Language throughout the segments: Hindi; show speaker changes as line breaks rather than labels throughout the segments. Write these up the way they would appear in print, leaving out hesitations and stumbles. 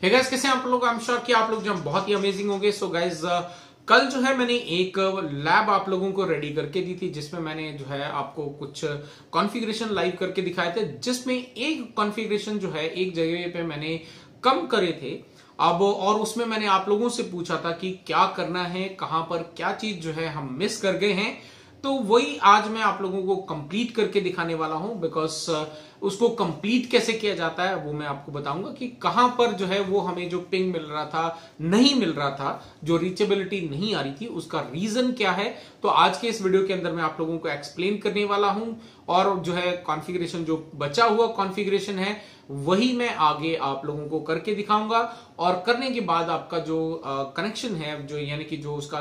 हे गाइस, कैसे हैं आप लोग? आई एम श्योर कि आप लोग जो बहुत ही अमेजिंग होंगे। सो गाइस, कल जो है मैंने एक लैब आप लोगों को रेडी करके दी थी, जिसमें मैंने जो है आपको कुछ कॉन्फ़िगरेशन लाइव करके दिखाए थे, जिसमें एक कॉन्फ़िगरेशन जो है एक जगह पे मैंने कम करे थे अब, और उसमें मैंने आप लोगों से पूछा था कि क्या करना है, कहां पर क्या चीज जो है हम मिस कर गए हैं। तो वही आज मैं आप लोगों को कंप्लीट करके दिखाने वाला हूं, बिकॉज उसको कंप्लीट कैसे किया जाता है वो मैं आपको बताऊंगा कि कहां पर जो है वो हमें जो पिंग मिल रहा था, नहीं मिल रहा था, जो रीचेबिलिटी नहीं आ रही थी, उसका रीजन क्या है। तो आज के इस वीडियो के अंदर मैं आप लोगों को एक्सप्लेन करने वाला हूं, और जो है कॉन्फ़िगरेशन, जो बचा हुआ कॉन्फ़िगरेशन है वही मैं आगे आप लोगों को करके दिखाऊंगा। और करने के बाद आपका जो कनेक्शन है, जो यानी कि जो उसका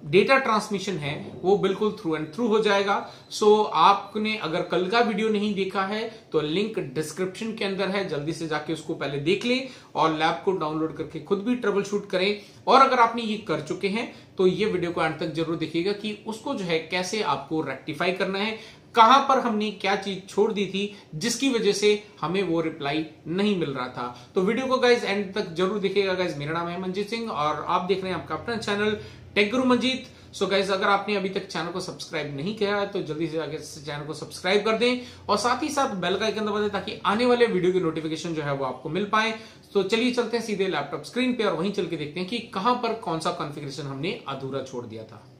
डेटा ट्रांसमिशन है, वो बिल्कुल थ्रू एंड थ्रू हो जाएगा। सो आपने अगर कल का वीडियो नहीं देखा है तो लिंक डिस्क्रिप्शन के अंदर है, जल्दी से जाके उसको पहले देख लें और लैब को डाउनलोड करके खुद भी ट्रबल शूट करें। और अगर आपने ये कर चुके हैं तो ये वीडियो को अंत तक जरूर देखिएगा कि उसको जो है कैसे आपको रेक्टिफाई करना है, कहां पर हमने क्या चीज छोड़ दी थी जिसकी वजह से हमें वो रिप्लाई नहीं मिल रहा था। तो वीडियो को गाइज एंड तक जरूर देखिएगा। गाइज, मेरा नाम है मंजीत सिंह और आप देख रहे हैं आपका अपना चैनल टेक गुरु मंजीत। सो गाइज, अगर आपने अभी तक चैनल को सब्सक्राइब नहीं किया है तो जल्दी से जाकर चैनल को सब्सक्राइब कर दें और साथ ही साथ बेल का आइकन दबा दें, ताकि आने वाले वीडियो की नोटिफिकेशन जो है वो आपको मिल पाए। तो चलिए चलते हैं सीधे लैपटॉप स्क्रीन पे और वहीं चल के देखते हैं कि कहां पर कौन सा कॉन्फ़िगरेशन हमने अधूरा छोड़ दिया था।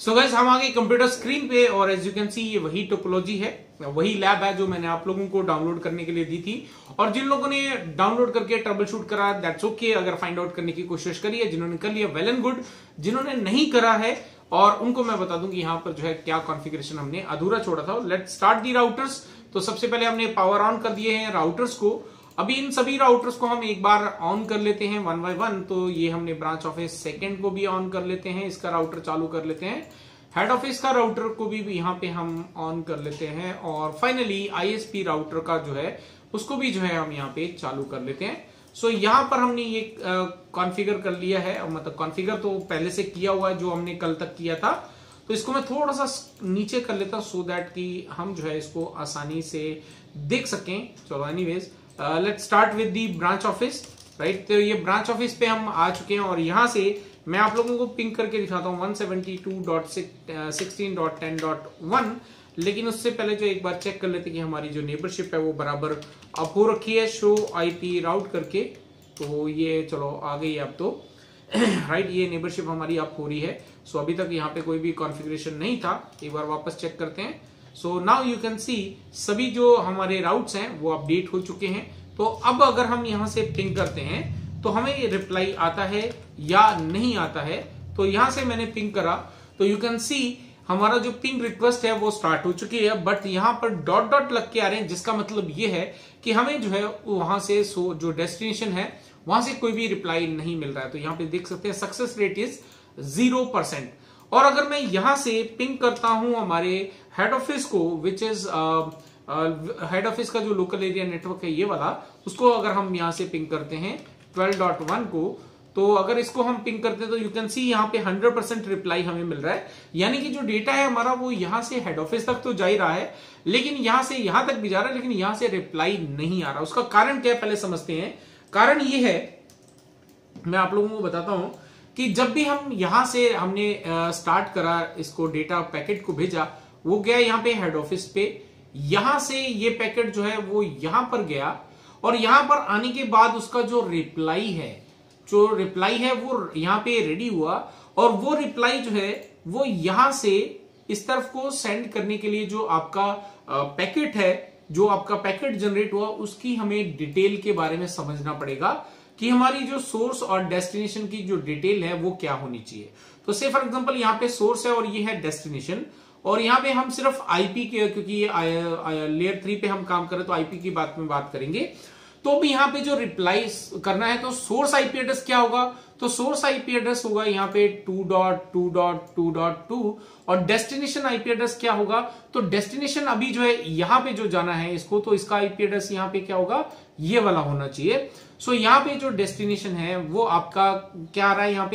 सो गाइस, हम आ गए कंप्यूटर स्क्रीन पे और एज यू कैन सी ये वही टोपोलॉजी है, वही लैब है जो मैंने आप लोगों को डाउनलोड करने के लिए दी थी। और जिन लोगों ने डाउनलोड करके ट्रबल शूट करा, दैट्स ओके। अगर फाइंड आउट करने की कोशिश करी है, जिन्होंने कर लिया वेल एंड गुड, जिन्होंने नहीं करा है और उनको मैं बता दूं कि यहाँ पर जो है क्या कॉन्फ़िगरेशन हमने अधूरा छोड़ा था। Let's start the routers. तो सबसे पहले हमने पावर ऑन कर दिए हैं राउटर्स को। अभी इन सभी राउटर्स को हम एक बार ऑन कर लेते हैं वन बाय वन। तो ये हमने ब्रांच ऑफिस सेकंड को भी ऑन कर लेते हैं, इसका राउटर चालू कर लेते हैं। हेड ऑफिस का राउटर को भी यहाँ पे हम ऑन कर लेते हैं और फाइनली आईएसपी राउटर का जो है उसको भी जो है हम यहाँ पे चालू कर लेते हैं। सो यहाँ पर हमने ये कॉन्फ़िगर कर लिया है, मतलब कॉन्फ़िगर तो पहले से किया हुआ है जो हमने कल तक किया था। तो इसको मैं थोड़ा सा नीचे कर लेता हूँ सो दैट कि हम जो है इसको आसानी से देख सकें। चलो anyways, let's start with the branch office, right. तो ये ब्रांच ऑफिस पे हम आ चुके हैं और यहाँ से मैं आप लोगों को पिंग करके दिखाता हूँ 172.16.10.1। लेकिन उससे पहले जो एक बार चेक कर लेते कि हमारी जो नेबरशिप है वो बराबर अप हो रखी है, शो आईपी राउट करके। तो ये चलो आ गई अब तो राइट, ये नेबरशिप हमारी अप हो रही है। सो अभी तक यहाँ पे कोई भी कॉन्फ़िगरेशन नहीं था, एक बार वापस चेक करते हैं। So now you can see सभी जो हमारे राउट्स हैं वो अपडेट हो चुके हैं। तो अब अगर हम यहाँ से पिंग करते हैं तो हमें ये रिप्लाई आता है या नहीं आता है। तो यहां से मैंने पिंग करा तो यू कैन सी हमारा जो पिंग रिक्वेस्ट है वो स्टार्ट हो चुकी है, बट यहां पर डॉट डॉट लग के आ रहे हैं, जिसका मतलब ये है कि हमें जो है वहां से जो डेस्टिनेशन है वहां से कोई भी रिप्लाई नहीं मिल रहा है। तो यहां पे देख सकते हैं सक्सेस रेट इज 0%। और अगर मैं यहां से पिंग करता हूं हमारे हेड ऑफिस को, विच इज हेड ऑफिस का जो लोकल एरिया नेटवर्क है ये वाला, उसको अगर हम यहां से पिंग करते हैं 12.1 को, तो अगर इसको हम पिंग करते हैं तो यू कैन सी यहाँ पे 100% रिप्लाई हमें मिल रहा है। यानी कि जो डेटा है हमारा वो यहां से हेड ऑफिस तक तो जा ही रहा है, लेकिन यहां से यहां तक भी जा रहा है, लेकिन यहां से रिप्लाई नहीं आ रहा। उसका कारण क्या है पहले समझते हैं। कारण ये है, मैं आप लोगों को बताता हूं कि जब भी हम यहां से हमने स्टार्ट करा, इसको डेटा पैकेट को भेजा, वो गया यहाँ पे हेड ऑफिस पे। यहां से ये पैकेट जो है वो यहां पर गया और यहां पर आने के बाद उसका जो रिप्लाई है वो यहां पे रेडी हुआ, और वो रिप्लाई जो है वो यहां से इस तरफ को सेंड करने के लिए जो आपका पैकेट है, जो आपका पैकेट जनरेट हुआ, उसकी हमें डिटेल के बारे में समझना पड़ेगा कि हमारी जो सोर्स और डेस्टिनेशन की जो डिटेल है वो क्या होनी चाहिए। तो से फॉर एग्जांपल यहाँ पे सोर्स है और ये है डेस्टिनेशन, और यहाँ पे हम सिर्फ आईपी के, क्योंकि ये लेयर 3 पे हम काम करें तो आईपी की बात करेंगे। तो भी यहाँ पे जो रिप्लाई करना है तो सोर्स आईपी एड्रेस क्या होगा, तो सोर्स आईपी एड्रेस होगा यहाँ पे 2.2.2.2 और डेस्टिनेशन आईपी एड्रेस क्या होगा, तो डेस्टिनेशन अभी जो है यहाँ पे जो जाना है इसको, तो इसका आईपी एड्रेस यहाँ पे क्या होगा, ये वाला होना चाहिए। सो यहाँ पे जो डेस्टिनेशन है वो आपका क्या आ रहा है, यहाँ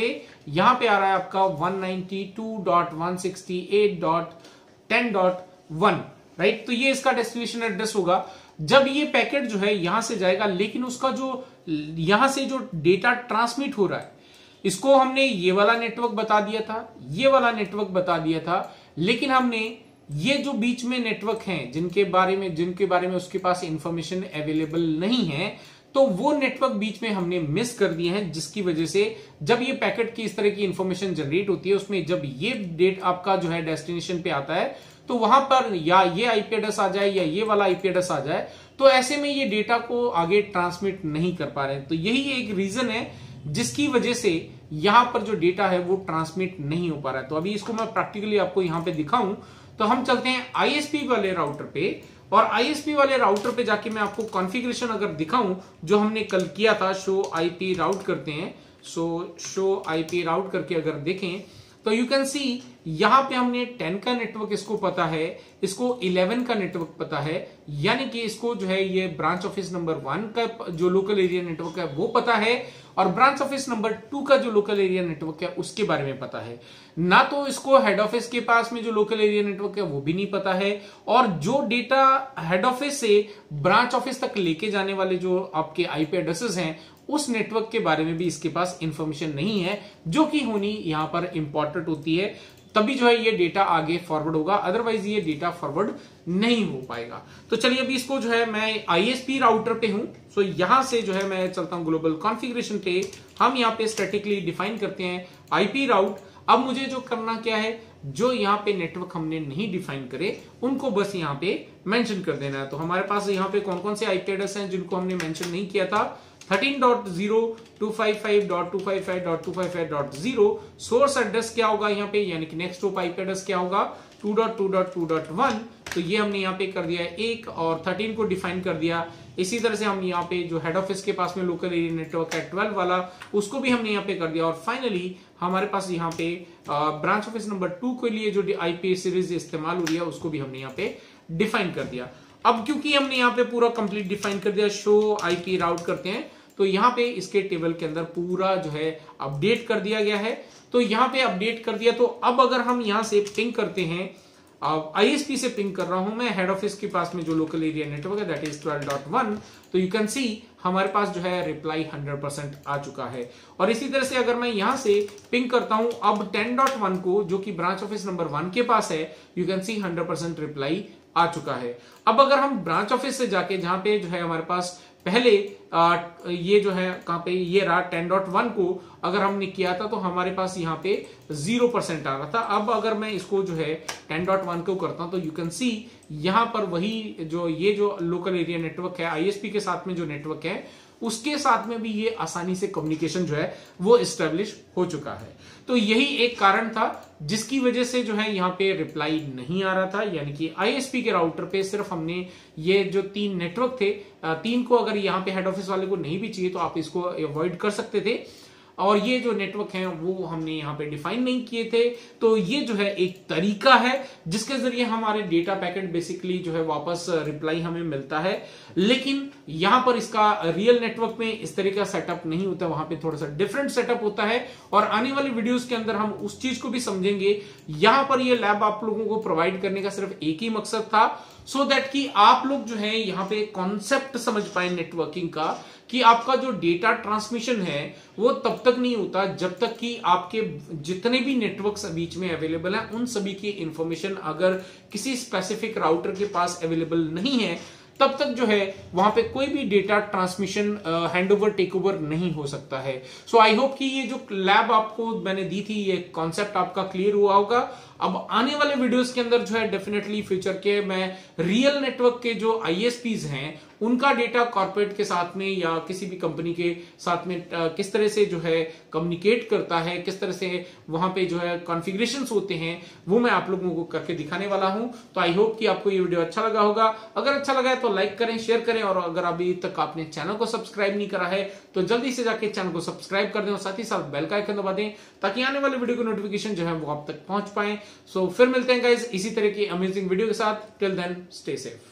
पे आ रहा है आपका 192.168.10.1, राइट। तो ये इसका डेस्टिनेशन एड्रेस होगा। जब ये पैकेट जो है यहां से जाएगा, लेकिन उसका जो यहां से जो डेटा ट्रांसमिट हो रहा है इसको हमने ये वाला नेटवर्क बता दिया था, ये वाला नेटवर्क बता दिया था, लेकिन हमने ये जो बीच में नेटवर्क हैं जिनके बारे में उसके पास इंफॉर्मेशन अवेलेबल नहीं है, तो वो नेटवर्क बीच में हमने मिस कर दिए हैं, जिसकी वजह से जब ये पैकेट की इस तरह की इंफॉर्मेशन जनरेट होती है, उसमें जब ये डेट आपका जो है डेस्टिनेशन पे आता है, तो वहां पर या ये आईपी एड्रेस आ जाए या ये वाला आईपी एड्रेस आ जाए, तो ऐसे में ये डेटा को आगे ट्रांसमिट नहीं कर पा रहे हैं। तो यही एक रीजन है जिसकी वजह से यहां पर जो डेटा है वो ट्रांसमिट नहीं हो पा रहा है। तो अभी इसको मैं प्रैक्टिकली आपको यहां पे दिखाऊं, तो हम चलते हैं आईएसपी वाले राउटर पे, और आईएसपी वाले राउटर पे जाके मैं आपको कॉन्फ़िगरेशन अगर दिखाऊं जो हमने कल किया था, शो आईपी राउट करते हैं। सो शो आईपी राउट करके अगर देखें तो यू कैन सी यहां पे हमने 10 का नेटवर्क इसको पता है, इसको 11 का नेटवर्क पता है, यानी कि इसको जो है ये ब्रांच ऑफिस नंबर 1 का जो लोकल एरिया नेटवर्क है वो पता है, और ब्रांच ऑफिस नंबर 2 का जो लोकल एरिया नेटवर्क है उसके बारे में पता है। ना तो इसको हेड ऑफिस के पास में जो लोकल एरिया नेटवर्क है वो भी नहीं पता है, और जो डेटा हेड ऑफिस से ब्रांच ऑफिस तक लेके जाने वाले जो आपके आईपी एड्रेसेस हैं उस नेटवर्क के बारे में भी इसके पास इंफॉर्मेशन नहीं है, जो कि होनी यहां पर इंपॉर्टेंट होती है, तभी जो है ये डेटा आगे फॉरवर्ड होगा, अदरवाइज ये डेटा फॉरवर्ड नहीं हो पाएगा। तो चलिए अभी इसको जो है मैं आईएसपी राउटर पे हूं, सो यहां से जो है मैं चलता हूं ग्लोबल कॉन्फ़िगरेशन पे, हम यहां पे स्टैटिकली डिफाइन करते हैं आईपी राउट। अब मुझे जो करना क्या है, जो यहाँ पे नेटवर्क हमने नहीं डिफाइन करे उनको बस यहाँ पे मेंशन कर देना है। तो हमारे पास यहाँ पे कौन कौन से आईपी एड्रेस हैं जिनको हमने मेंशन नहीं किया था, 13.0.255.255.255.0 सोर्स एड्रेस क्या होगा यहाँ पे, यानी कि नेक्स्ट होप आईपी एड्रेस क्या होगा 2.2.2.1, तो ये हमने यहाँ पे कर दिया एक, और 13 को डिफाइन कर दिया। इसी तरह से हम यहाँ पे जो हेड ऑफिस के पास में लोकल एरिया नेटवर्क है 12 वाला, उसको भी हमने यहाँ पे कर दिया, और फाइनली हमारे पास यहाँ पे ब्रांच ऑफिस नंबर 2 के लिए जो आईपी सीरीज इस्तेमाल हो रही है उसको भी हमने यहाँ पे डिफाइन कर दिया। अब क्योंकि हमने यहाँ पे पूरा कंप्लीट डिफाइन कर दिया, शो आईपी राउट करते हैं, तो यहाँ पे इसके टेबल के अंदर पूरा जो है अपडेट कर दिया गया है। तो यहाँ पे अपडेट कर दिया, तो अब अगर हम यहाँ से पिंग करते हैं, आईएसपी से पिंग कर रहा हूं मैं हेड ऑफिस के पास में जो लोकल एरिया नेटवर्क है दैट इज 12.1, तो यू कैन सी हमारे पास जो है रिप्लाई 100% आ चुका है। और इसी तरह से अगर मैं यहां से पिंग करता हूं अब 10.1 को, जो कि ब्रांच ऑफिस नंबर 1 के पास है, यू कैन सी 100% रिप्लाई आ चुका है। अब अगर हम ब्रांच ऑफिस से जाके जहां पे जो है हमारे पास पहले ये जो है कहां पे ये रहा 10.1 को अगर हमने किया था तो हमारे पास यहाँ पे 0% आ रहा था। अब अगर मैं इसको जो है 10.1 को करता हूं तो यू कैन सी यहां पर वही जो ये जो लोकल एरिया नेटवर्क है आईएसपी के साथ में जो नेटवर्क है उसके साथ में भी ये आसानी से कम्युनिकेशन जो है वो एस्टेब्लिश हो चुका है। तो यही एक कारण था जिसकी वजह से जो है यहाँ पे रिप्लाई नहीं आ रहा था, यानी कि आईएसपी के राउटर पे सिर्फ हमने ये जो 3 नेटवर्क थे, 3 को अगर यहाँ पे हेड ऑफिस वाले को नहीं भी चाहिए तो आप इसको अवॉइड कर सकते थे, और ये जो नेटवर्क हैं वो हमने यहाँ पे डिफाइन नहीं किए थे। तो ये जो है एक तरीका है जिसके जरिए हमारे डेटा पैकेट बेसिकली जो है वापस रिप्लाई हमें मिलता है, लेकिन यहाँ पर इसका रियल नेटवर्क में इस तरह का सेटअप नहीं होता, वहां पे थोड़ा सा डिफरेंट सेटअप होता है, और आने वाली वीडियोस के अंदर हम उस चीज को भी समझेंगे। यहाँ पर ये लैब आप लोगों को प्रोवाइड करने का सिर्फ एक ही मकसद था, सो दैट कि आप लोग जो है यहाँ पे कॉन्सेप्ट समझ पाए नेटवर्किंग का, कि आपका जो डेटा ट्रांसमिशन है वो तब तक नहीं होता जब तक कि आपके जितने भी नेटवर्क्स बीच में अवेलेबल हैं उन सभी की इंफॉर्मेशन अगर किसी स्पेसिफिक राउटर के पास अवेलेबल नहीं है तब तक जो है वहां पे कोई भी data transmission handover take over नहीं हो सकता है। सो आई होप कि ये जो लैब आपको मैंने दी थी ये कॉन्सेप्ट आपका क्लियर हुआ होगा। अब आने वाले वीडियोस के अंदर जो है डेफिनेटली फ्यूचर के मैं रियल नेटवर्क के जो आईएसपीज हैं उनका डेटा कॉर्पोरेट के साथ में या किसी भी कंपनी के साथ में किस तरह से जो है कम्युनिकेट करता है, किस तरह से वहां पे जो है कॉन्फ़िगरेशंस होते हैं, वो मैं आप लोगों को करके दिखाने वाला हूं। तो आई होप कि आपको ये वीडियो अच्छा लगा होगा। अगर अच्छा लगा है तो लाइक करें, शेयर करें, और अगर अभी तक आपने चैनल को सब्सक्राइब नहीं करा है तो जल्दी से जाके चैनल को सब्सक्राइब कर दें और साथ ही साथ बेल का आइकन दबा दें ताकि आने वाले वीडियो की नोटिफिकेशन जो है वो आप तक पहुंच पाए। सो फिर मिलते हैं गाइस इसी तरह की अमेजिंग वीडियो के साथ। Till then stay safe.